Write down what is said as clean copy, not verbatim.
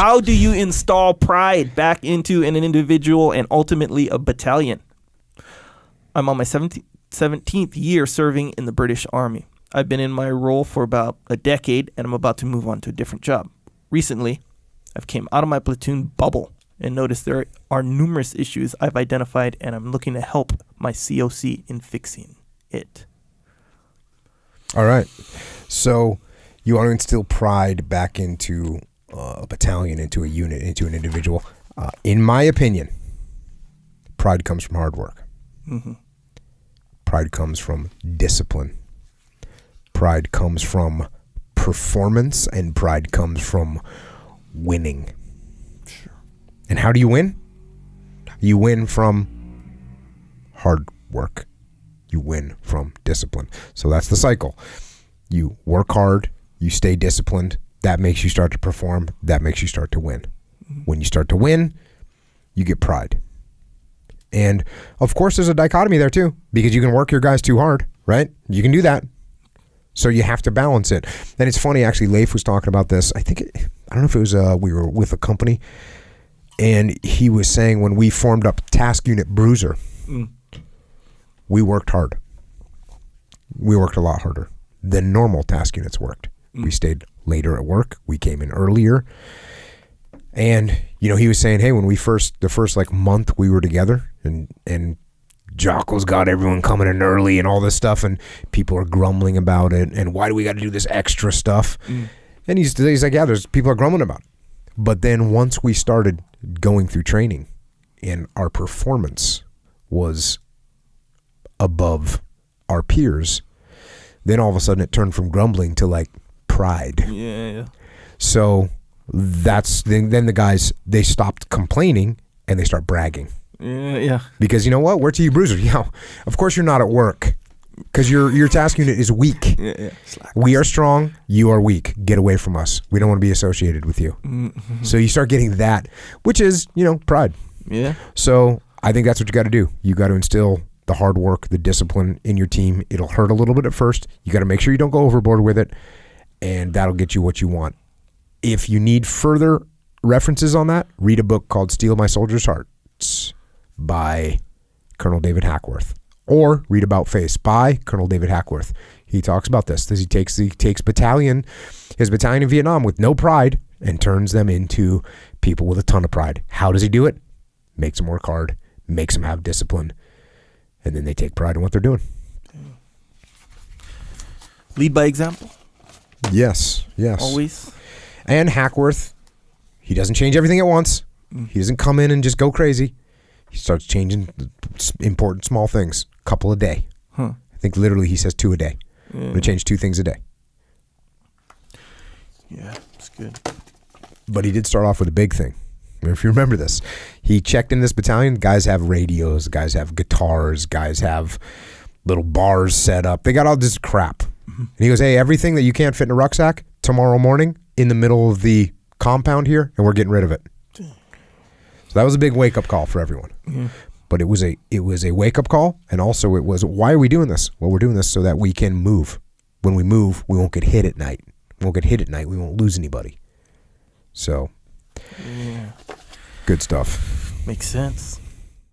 How do you install pride back into an individual and ultimately a battalion? I'm on my 17th year serving in the British Army. I've been in my role for about a decade, and I'm about to move on to a different job. Recently, I've came out of my platoon bubble and noticed there are numerous issues I've identified, and I'm looking to help my COC in fixing it. All right. So you want to instill pride back into a battalion, into a unit, into an individual. In my opinion, pride comes from hard work. Mm-hmm. Pride comes from discipline. Pride comes from performance, and pride comes from winning. Sure. And how do you win? You win from hard work. You win from discipline. So that's the cycle. You work hard, you stay disciplined. That makes you start to perform. That makes you start to win. Mm-hmm. When you start to win, you get pride. And of course, there's a dichotomy there too, because you can work your guys too hard, right? You can do that. So you have to balance it. And it's funny, actually, Leif was talking about this. I don't know if it was, we were with a company, and he was saying when we formed up Task Unit Bruiser, we worked hard. We worked a lot harder than normal task units worked. We stayed later at work. We came in earlier. And, he was saying, hey, when the first like month we were together, and Jocko's got everyone coming in early and all this stuff, and people are grumbling about it, and why do we got to do this extra stuff? And he's like, yeah, there's people are grumbling about it. But then once we started going through training and our performance was above our peers, then all of a sudden it turned from grumbling to like pride. Yeah. So that's then the guys, they stopped complaining and they start bragging. Yeah. Because you know what? We're TU Bruiser. Of course you're not at work because your task unit is weak. Yeah. We are strong. You are weak. Get away from us. We don't want to be associated with you. Mm-hmm. So you start getting that, which is, pride. Yeah. So I think that's what you got to do. You got to instill the hard work, the discipline in your team. It'll hurt a little bit at first. You got to make sure you don't go overboard with it, and that'll get you what you want. If you need further references on that, read a book called Steal My Soldiers' Hearts by Colonel David Hackworth, or read About Face by Colonel David Hackworth. He talks about this. He takes his battalion in Vietnam with no pride and turns them into people with a ton of pride. How does he do it? Makes them work hard, makes them have discipline, and then they take pride in what they're doing. Lead by example. Yes. Always. And Hackworth, he doesn't change everything at once. He doesn't come in and just go crazy. He starts changing important small things, a couple a day. I think literally he says 2 a day. I'm going to change 2 things a day. Yeah, it's good. But he did start off with a big thing. If you remember this, he checked in this battalion. Guys have radios, guys have guitars, guys have little bars set up. They got all this crap. And he goes, hey, everything that you can't fit in a rucksack, tomorrow morning in the middle of the compound here, and we're getting rid of it. So that was a big wake-up call for everyone. But it was a wake-up call, and also it was, why are we doing this? Well, we're doing this so that we can move. When we move, we won't get hit at night. We won't lose anybody. So, good stuff. Makes sense.